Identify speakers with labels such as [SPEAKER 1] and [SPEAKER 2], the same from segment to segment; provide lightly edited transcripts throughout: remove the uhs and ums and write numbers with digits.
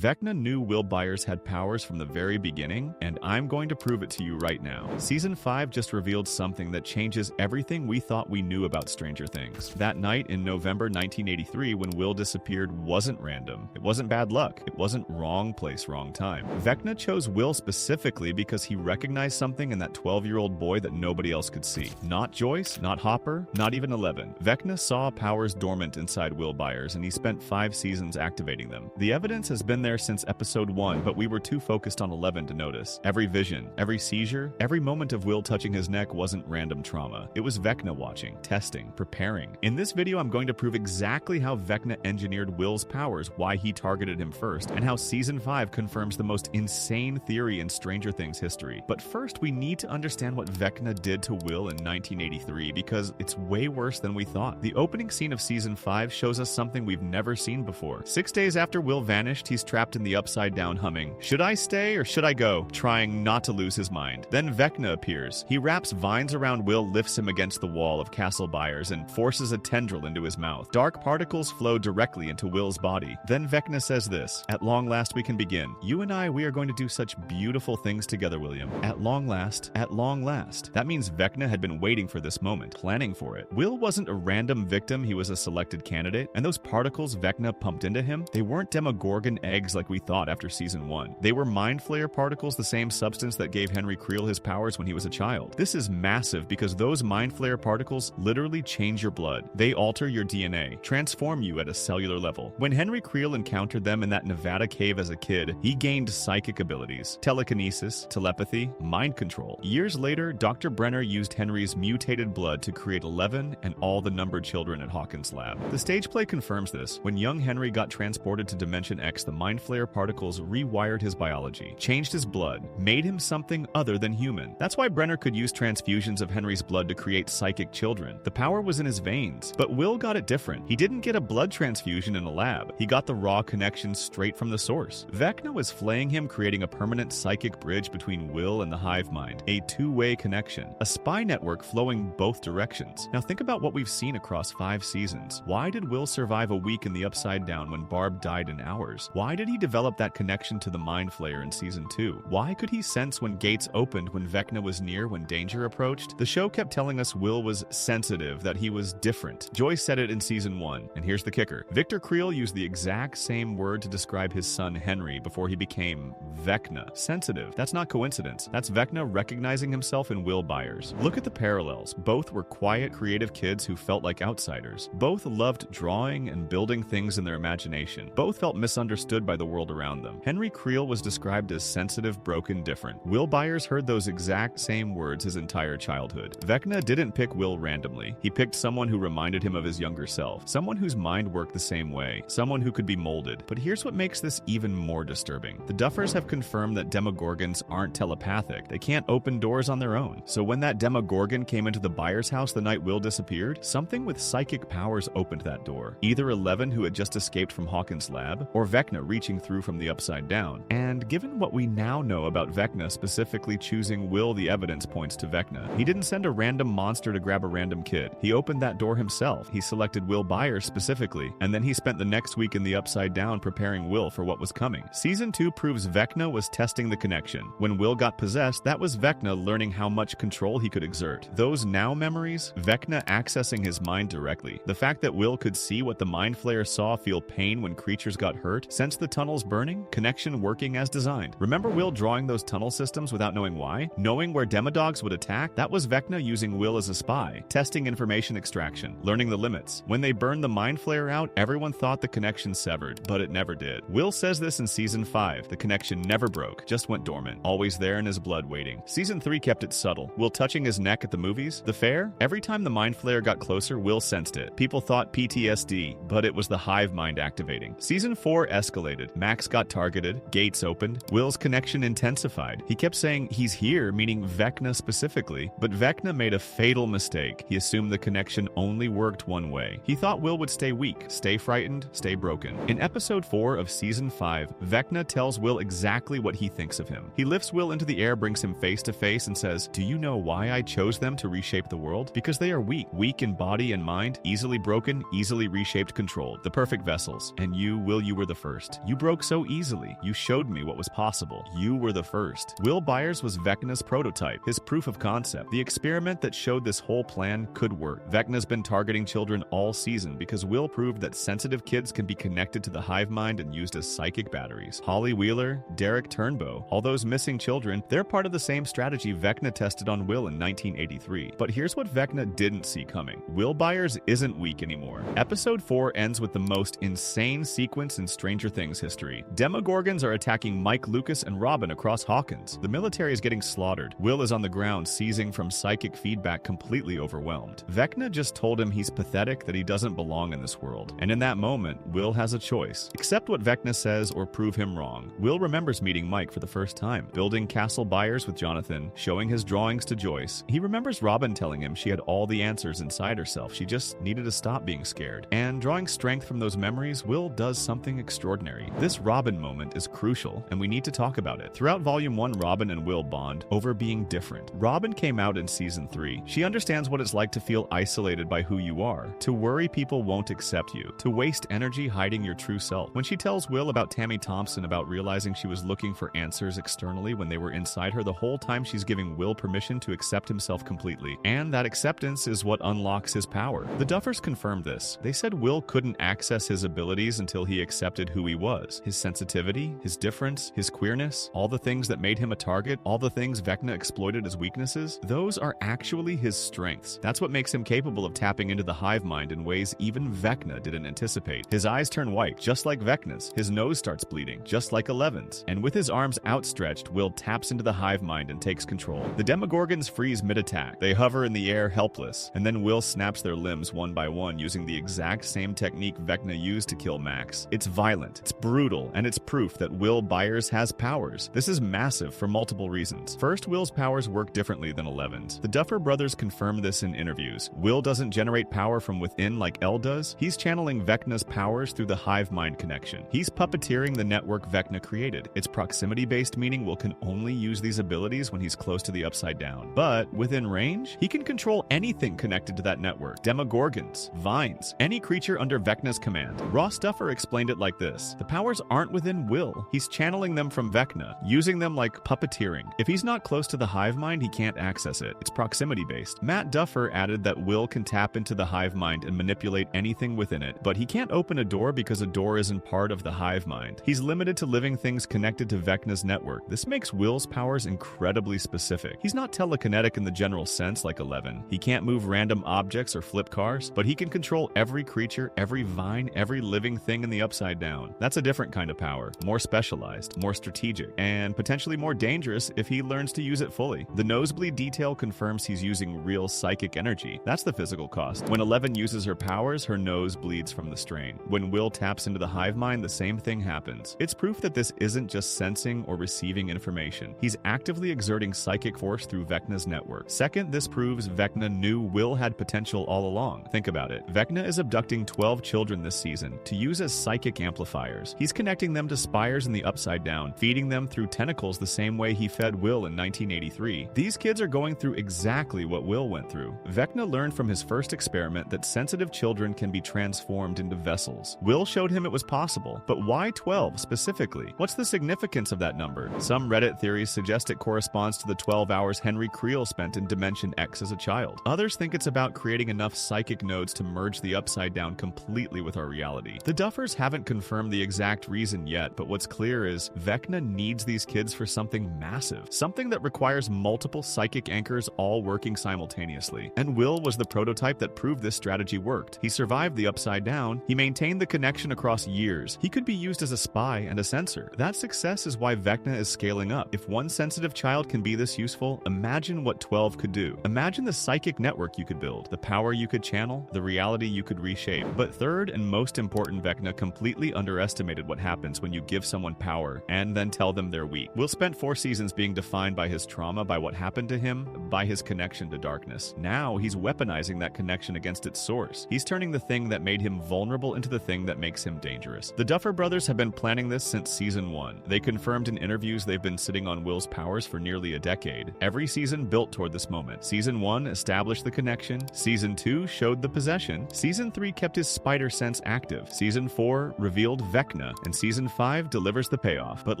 [SPEAKER 1] Vecna knew Will Byers had powers from the very beginning, and I'm going to prove it to you right now. Season 5 just revealed something that changes everything we thought we knew about Stranger Things. That night in November 1983 when Will disappeared wasn't random. It wasn't bad luck. It wasn't wrong place, wrong time. Vecna chose Will specifically because he recognized something in that 12-year-old boy that nobody else could see. Not Joyce, not Hopper, not even Eleven. Vecna saw powers dormant inside Will Byers, and he spent 5 seasons activating them. The evidence has been there since episode 1, but we were too focused on Eleven to notice. Every vision, every seizure, every moment of Will touching his neck wasn't random trauma. It was Vecna watching, testing, preparing. In this video, I'm going to prove exactly how Vecna engineered Will's powers, why he targeted him first, and how Season 5 confirms the most insane theory in Stranger Things history. But first, we need to understand what Vecna did to Will in 1983, because it's way worse than we thought. The opening scene of Season 5 shows us something we've never seen before. 6 days after Will vanished, he's trapped in the Upside Down humming, "Should I stay or should I go?" trying not to lose his mind. Then Vecna appears. He wraps vines around Will, lifts him against the wall of Castle Byers, and forces a tendril into his mouth. Dark particles flow directly into Will's body. Then Vecna says this, "At long last we can begin. You and I, we are going to do such beautiful things together, William. At long last, at long last." That means Vecna had been waiting for this moment, planning for it. Will wasn't a random victim, he was a selected candidate, and those particles Vecna pumped into him, they weren't Demogorgon eggs like we thought after Season 1. They were Mind Flayer particles, the same substance that gave Henry Creel his powers when he was a child. This is massive because those Mind Flayer particles literally change your blood. They alter your DNA, transform you at a cellular level. When Henry Creel encountered them in that Nevada cave as a kid, he gained psychic abilities, telekinesis, telepathy, mind control. Years later, Dr. Brenner used Henry's mutated blood to create 11 and all the numbered children at Hawkins' lab. The stage play confirms this. When young Henry got transported to Dimension X, the Mind Flayer particles rewired his biology, changed his blood, made him something other than human. That's why Brenner could use transfusions of Henry's blood to create psychic children. The power was in his veins. But Will got it different. He didn't get a blood transfusion in a lab. He got the raw connection straight from the source. Vecna was flaying him, creating a permanent psychic bridge between Will and the hive mind, a two-way connection, a spy network flowing both directions. Now think about what we've seen across 5 seasons. Why did Will survive a week in the Upside Down when Barb died in hours? Why did he develop that connection to the Mind Flayer in Season 2? Why could he sense when gates opened when Vecna was near, when danger approached? The show kept telling us Will was sensitive, that he was different. Joyce said it in Season 1, and here's the kicker. Victor Creel used the exact same word to describe his son Henry before he became Vecna. Sensitive. That's not coincidence. That's Vecna recognizing himself in Will Byers. Look at the parallels. Both were quiet, creative kids who felt like outsiders. Both loved drawing and building things in their imagination. Both felt misunderstood by the world around them. Henry Creel was described as sensitive, broken, different. Will Byers heard those exact same words his entire childhood. Vecna didn't pick Will randomly. He picked someone who reminded him of his younger self, someone whose mind worked the same way, someone who could be molded. But here's what makes this even more disturbing. The Duffers have confirmed that Demogorgons aren't telepathic. They can't open doors on their own. So when that Demogorgon came into the Byers house the night Will disappeared, something with psychic powers opened that door. Either Eleven, who had just escaped from Hawkins' lab, or Vecna reaching through from the Upside Down. And given what we now know about Vecna specifically choosing Will, the evidence points to Vecna. He didn't send a random monster to grab a random kid. He opened that door himself. He selected Will Byers specifically, and then he spent the next week in the Upside Down preparing Will for what was coming. Season 2 proves Vecna was testing the connection. When Will got possessed, that was Vecna learning how much control he could exert. Those now memories, Vecna accessing his mind directly. The fact that Will could see what the Mind Flayer saw, feel pain when creatures got hurt, sense the tunnels burning, connection working as designed. Remember Will drawing those tunnel systems without knowing why? Knowing where demodogs would attack? That was Vecna using Will as a spy, testing information extraction, learning the limits. When they burned the Mind Flayer out, everyone thought the connection severed, but it never did. Will says this in Season 5. The connection never broke, just went dormant, always there in his blood waiting. Season 3 kept it subtle. Will touching his neck at the movies? The fair? Every time the Mind Flayer got closer, Will sensed it. People thought PTSD, but it was the hive mind activating. Season 4 escalated. Max got targeted, gates opened, Will's connection intensified. He kept saying he's here, meaning Vecna specifically, but Vecna made a fatal mistake. He assumed the connection only worked one way. He thought Will would stay weak, stay frightened, stay broken. In episode 4 of Season 5, Vecna tells Will exactly what he thinks of him. He lifts Will into the air, brings him face to face, and says, "Do you know why I chose them to reshape the world? Because they are weak. Weak in body and mind, easily broken, easily reshaped, controlled. The perfect vessels. And you, Will, you were the first. You broke so easily. You showed me what was possible. You were the first. Will Byers was Vecna's prototype, his proof of concept, the experiment that showed this whole plan could work. Vecna's been targeting children all season because Will proved that sensitive kids can be connected to the hive mind and used as psychic batteries. Holly Wheeler, Derek Turnbow, all those missing children, they're part of the same strategy Vecna tested on Will in 1983. But here's what Vecna didn't see coming. Will Byers isn't weak anymore. Episode 4 ends with the most insane sequence in Stranger Things history. Demogorgons are attacking Mike, Lucas, and Robin across Hawkins. The military is getting slaughtered. Will is on the ground, seizing from psychic feedback, completely overwhelmed. Vecna just told him he's pathetic, that he doesn't belong in this world. And in that moment, Will has a choice. Accept what Vecna says or prove him wrong. Will remembers meeting Mike for the first time, building Castle Byers with Jonathan, showing his drawings to Joyce. He remembers Robin telling him she had all the answers inside herself. She just needed to stop being scared. And drawing strength from those memories, Will does something extraordinary. This Robin moment is crucial, and we need to talk about it. Throughout Volume 1, Robin and Will bond over being different. Robin came out in Season 3. She understands what it's like to feel isolated by who you are, to worry people won't accept you, to waste energy hiding your true self. When she tells Will about Tammy Thompson, about realizing she was looking for answers externally when they were inside her, the whole time she's giving Will permission to accept himself completely. And that acceptance is what unlocks his power. The Duffers confirmed this. They said Will couldn't access his abilities until he accepted who he was. His sensitivity, his difference, his queerness, all the things that made him a target, all the things Vecna exploited as weaknesses, those are actually his strengths. That's what makes him capable of tapping into the hive mind in ways even Vecna didn't anticipate. His eyes turn white, just like Vecna's. His nose starts bleeding, just like Eleven's. And with his arms outstretched, Will taps into the hive mind and takes control. The Demogorgons freeze mid-attack. They hover in the air helpless, and then Will snaps their limbs one by one using the exact same technique Vecna used to kill Max. It's violent, it's brutal, and it's proof that Will Byers has powers. This is massive for multiple reasons. First, Will's powers work differently than Eleven's. The Duffer brothers confirmed this in interviews. Will doesn't generate power from within like El does. He's channeling Vecna's powers through the hive mind connection. He's puppeteering the network Vecna created. It's proximity-based, meaning Will can only use these abilities when he's close to the Upside Down. But within range, he can control anything connected to that network. Demogorgons, vines, any creature under Vecna's command. Ross Duffer explained it like this. The powers aren't within Will. He's channeling them from Vecna, using them like puppeteering. If he's not close to the hive mind, he can't access it. It's proximity-based. Matt Duffer added that Will can tap into the hive mind and manipulate anything within it, but he can't open a door because a door isn't part of the hive mind. He's limited to living things connected to Vecna's network. This makes Will's powers incredibly specific. He's not telekinetic in the general sense like Eleven. He can't move random objects or flip cars, but he can control every creature, every vine, every living thing in the Upside Down. That's a different kind of power, more specialized, more strategic, and potentially more dangerous if he learns to use it fully. The nosebleed detail confirms he's using real psychic energy. That's the physical cost. When Eleven uses her powers, her nose bleeds from the strain. When Will taps into the hive mind, the same thing happens. It's proof that this isn't just sensing or receiving information. He's actively exerting psychic force through Vecna's network. Second, this proves Vecna knew Will had potential all along. Think about it. Vecna is abducting 12 children this season to use as psychic amplifiers. He's connecting them to spires in the Upside Down, feeding them through tentacles the same way he fed Will in 1983. These kids are going through exactly what Will went through. Vecna learned from his first experiment that sensitive children can be transformed into vessels. Will showed him it was possible, but why 12 specifically? What's the significance of that number? Some Reddit theories suggest it corresponds to the 12 hours Henry Creel spent in Dimension X as a child. Others think it's about creating enough psychic nodes to merge the Upside Down completely with our reality. The Duffers haven't confirmed the exact reason yet, but what's clear is Vecna needs these kids for something massive, something that requires multiple psychic anchors all working simultaneously. And Will was the prototype that proved this strategy worked. He survived the Upside Down. He maintained the connection across years. He could be used as a spy and a sensor. That success is why Vecna is scaling up. If one sensitive child can be this useful, imagine what 12 could do. Imagine the psychic network you could build, the power you could channel, the reality you could reshape. But third and most important, Vecna completely underestimated what happens when you give someone power and then tell them they're weak. Will spent 4 seasons being defined by his trauma, by what happened to him, by his connection to darkness. Now he's weaponizing that connection against its source. He's turning the thing that made him vulnerable into the thing that makes him dangerous. The Duffer brothers have been planning this since season 1. They confirmed in interviews they've been sitting on Will's powers for nearly a decade. Every season built toward this moment. Season 1 established the connection. Season 2 showed the possession. Season 3 kept his spider sense active. Season 4 revealed Vecna. Vecna, and Season 5 delivers the payoff. But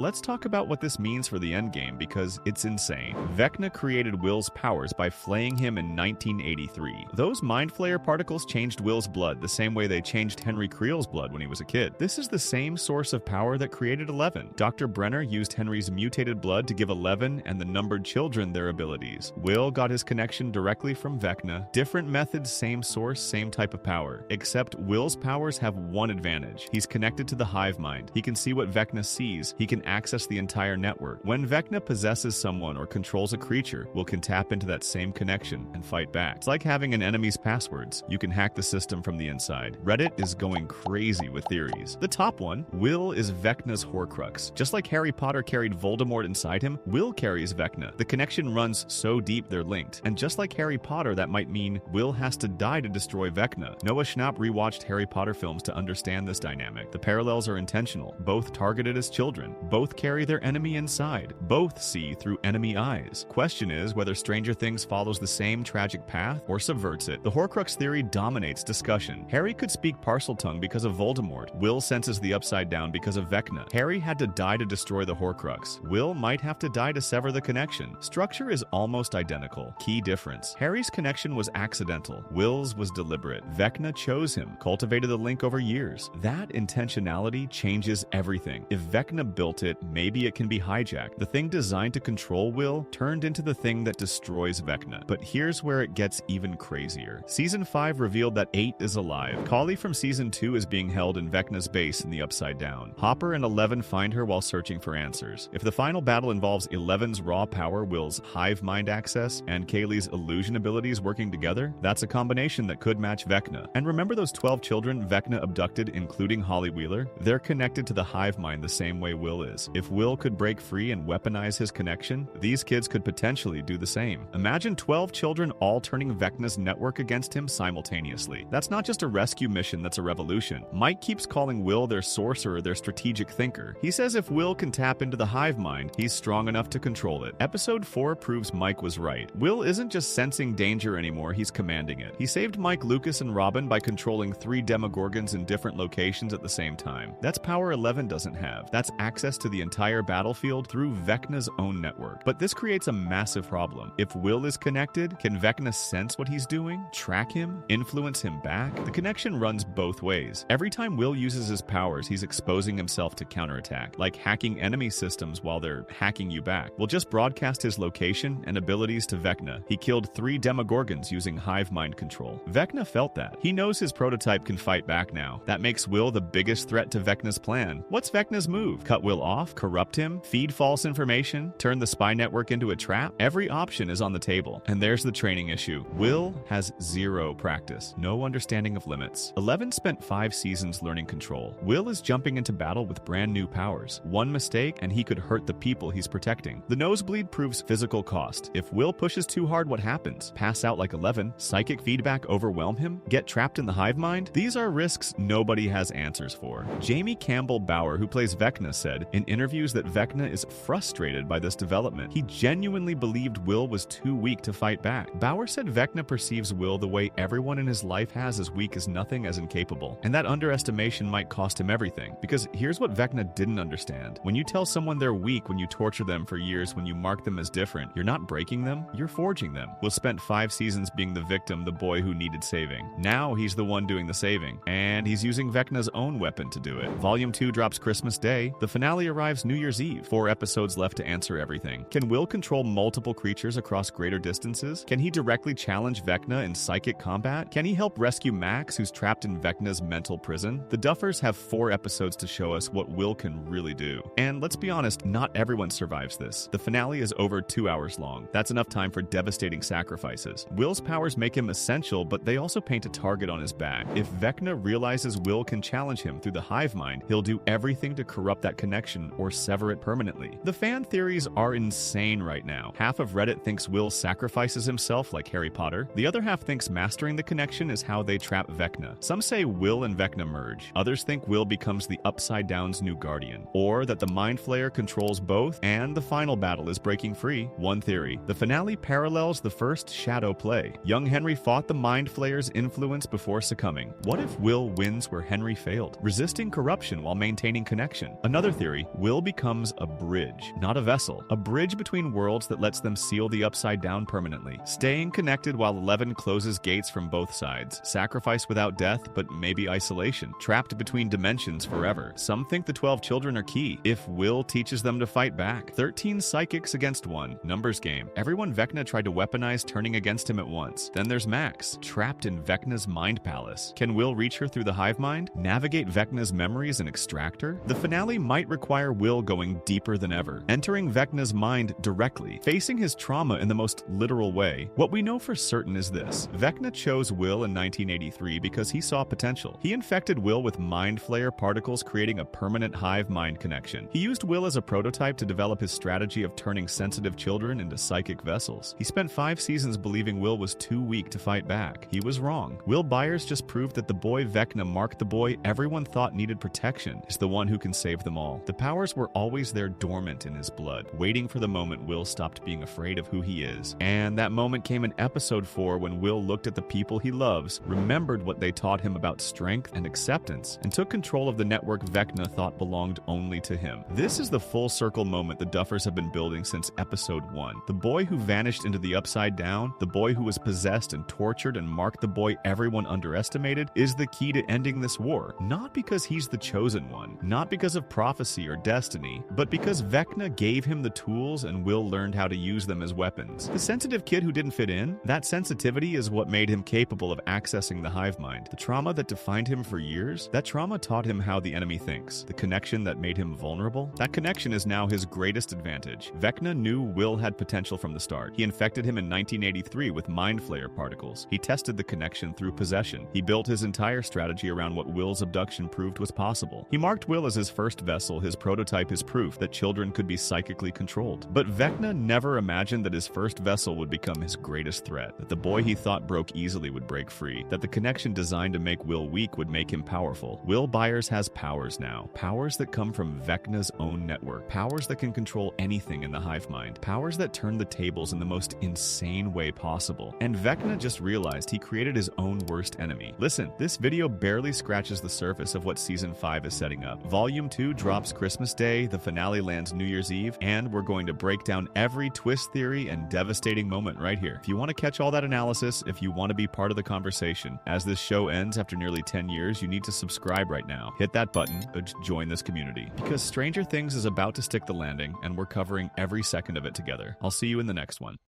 [SPEAKER 1] let's talk about what this means for the endgame, because it's insane. Vecna created Will's powers by flaying him in 1983. Those Mind Flayer particles changed Will's blood the same way they changed Henry Creel's blood when he was a kid. This is the same source of power that created Eleven. Dr. Brenner used Henry's mutated blood to give Eleven and the numbered children their abilities. Will got his connection directly from Vecna. Different methods, same source, same type of power. Except Will's powers have one advantage. He's connected to the hive mind. He can see what Vecna sees. He can access the entire network. When Vecna possesses someone or controls a creature, Will can tap into that same connection and fight back. It's like having an enemy's passwords. You can hack the system from the inside. Reddit is going crazy with theories. The top one, Will is Vecna's Horcrux. Just like Harry Potter carried Voldemort inside him, Will carries Vecna. The connection runs so deep they're linked. And just like Harry Potter, that might mean Will has to die to destroy Vecna. Noah Schnapp rewatched Harry Potter films to understand this dynamic. The parallels are intentional. Both targeted as children. Both carry their enemy inside. Both see through enemy eyes. Question is whether Stranger Things follows the same tragic path or subverts it. The Horcrux theory dominates discussion. Harry could speak Parseltongue because of Voldemort. Will senses the Upside Down because of Vecna. Harry had to die to destroy the Horcrux. Will might have to die to sever the connection. Structure is almost identical. Key difference. Harry's connection was accidental. Will's was deliberate. Vecna chose him, cultivated the link over years. That intentionality changes everything. If Vecna built it, maybe it can be hijacked. The thing designed to control Will turned into the thing that destroys Vecna. But here's where it gets even crazier. Season 5 revealed that 8 is alive. Kali from Season 2 is being held in Vecna's base in the Upside Down. Hopper and Eleven find her while searching for answers. If the final battle involves Eleven's raw power, Will's hive mind access, and Kaylee's illusion abilities working together, that's a combination that could match Vecna. And remember those 12 children Vecna abducted, including Holly Wheeler? They're connected to the hive mind the same way Will is. If Will could break free and weaponize his connection, these kids could potentially do the same. Imagine 12 children all turning Vecna's network against him simultaneously. That's not just a rescue mission, that's a revolution. Mike keeps calling Will their sorcerer, their strategic thinker. He says if Will can tap into the hive mind, he's strong enough to control it. Episode 4 proves Mike was right. Will isn't just sensing danger anymore, he's commanding it. He saved Mike, Lucas, and Robin by controlling 3 Demogorgons in different locations at the same time. That's power Eleven doesn't have. That's access to the entire battlefield through Vecna's own network. But this creates a massive problem. If Will is connected, can Vecna sense what he's doing, track him, influence him back? The connection runs both ways. Every time Will uses his powers, he's exposing himself to counterattack, like hacking enemy systems while they're hacking you back. We'll just broadcast his location and abilities to Vecna. He killed 3 Demogorgons using hive mind control. Vecna felt that. He knows his prototype can fight back now. That makes Will the biggest threat to Vecna's plan. What's Vecna's move? Cut Will off? Corrupt him? Feed false information? Turn the spy network into a trap? Every option is on the table. And there's the training issue. Will has 0 practice, no understanding of limits. Eleven spent 5 seasons learning control. Will is jumping into battle with brand new powers. One mistake and he could hurt the people he's protecting. The nosebleed proves physical cost. If Will pushes too hard, what happens? Pass out like Eleven? Psychic feedback overwhelm him? Get trapped in the hive mind? These are risks nobody has answers for. Jamie Campbell Bower, who plays Vecna, said in interviews that Vecna is frustrated by this development. He genuinely believed Will was too weak to fight back. Bower said Vecna perceives Will the way everyone in his life has, as weak as nothing, as incapable. And that underestimation might cost him everything. Because here's what Vecna didn't understand. When you tell someone they're weak, when you torture them for years, when you mark them as different, you're not breaking them, you're forging them. Will spent 5 seasons being the victim, the boy who needed saving. Now he's the one doing the saving. And he's using Vecna's own weapon to do it. Volume 2 drops Christmas Day. The finale arrives New Year's Eve. 4 episodes left to answer everything. Can Will control multiple creatures across greater distances? Can he directly challenge Vecna in psychic combat? Can he help rescue Max, who's trapped in Vecna's mental prison? The Duffers have 4 episodes to show us what Will can really do. And let's be honest, not everyone survives this. The finale is over 2 hours long. That's enough time for devastating sacrifices. Will's powers make him essential, but they also paint a target on his back. If Vecna realizes Will can challenge him through the hive mind, he'll do everything to corrupt that connection or sever it permanently. The fan theories are insane right now. Half of Reddit thinks Will sacrifices himself like Harry Potter. The other half thinks mastering the connection is how they trap Vecna. Some say Will and Vecna merge. Others think Will becomes the Upside Down's new guardian. Or that the Mind Flayer controls both and the final battle is breaking free. One theory. The finale parallels the first Shadow play. Young Henry fought the Mind Flayer's influence before succumbing. What if Will wins where Henry failed? Resisting corruption interruption while maintaining connection. Another theory, Will becomes a bridge, not a vessel. A bridge between worlds that lets them seal the Upside Down permanently. Staying connected while 11 closes gates from both sides. Sacrifice without death, but maybe isolation. Trapped between dimensions forever. Some think the 12 children are key. If Will teaches them to fight back. 13 psychics against 1. Numbers game. Everyone Vecna tried to weaponize turning against him at once. Then there's Max, trapped in Vecna's mind palace. Can Will reach her through the hive mind? Navigate Vecna's memories and extract her? The finale might require Will going deeper than ever, entering Vecna's mind directly, facing his trauma in the most literal way. What we know for certain is this: Vecna chose Will in 1983 because he saw potential. He infected Will with mind flayer particles, creating a permanent hive mind connection. He used Will as a prototype to develop his strategy of turning sensitive children into psychic vessels. He spent 5 seasons believing Will was too weak to fight back. He was wrong. Will Byers just proved that the boy Vecna, Mark, the boy everyone thought needed protection, is the one who can save them all. The powers were always there, dormant in his blood, waiting for the moment Will stopped being afraid of who he is. And that moment came in episode 4 when Will looked at the people he loves, remembered what they taught him about strength and acceptance, and took control of the network Vecna thought belonged only to him. This is the full circle moment the Duffers have been building since episode 1. The boy who vanished into the Upside Down, the boy who was possessed and tortured, and Mark, the boy everyone underestimated, is the key to ending this war. Not because he's the chosen one, not because of prophecy or destiny, but because Vecna gave him the tools and Will learned how to use them as weapons. The sensitive kid who didn't fit in, that sensitivity is what made him capable of accessing the hive mind. The trauma that defined him for years, that trauma taught him how the enemy thinks. The connection that made him vulnerable, that connection is now his greatest advantage. Vecna knew Will had potential from the start. He infected him in 1983 with mind flayer particles. He tested the connection through possession. He built his entire strategy around what Will's abduction proved was possible. He marked Will as his first vessel, his prototype, his proof that children could be psychically controlled. But Vecna never imagined that his first vessel would become his greatest threat, that the boy he thought broke easily would break free, that the connection designed to make Will weak would make him powerful. Will Byers has powers now. Powers that come from Vecna's own network. Powers that can control anything in the hive mind. Powers that turn the tables in the most insane way possible. And Vecna just realized he created his own worst enemy. Listen, this video barely scratches the surface of what Season 5 is setting up. Volume 2 drops Christmas Day, the finale lands New Year's Eve, and we're going to break down every twist theory and devastating moment right here. If you want to catch all that analysis, if you want to be part of the conversation, as this show ends after nearly 10 years, you need to subscribe right now. Hit that button, join this community. Because Stranger Things is about to stick the landing, and we're covering every second of it together. I'll see you in the next one.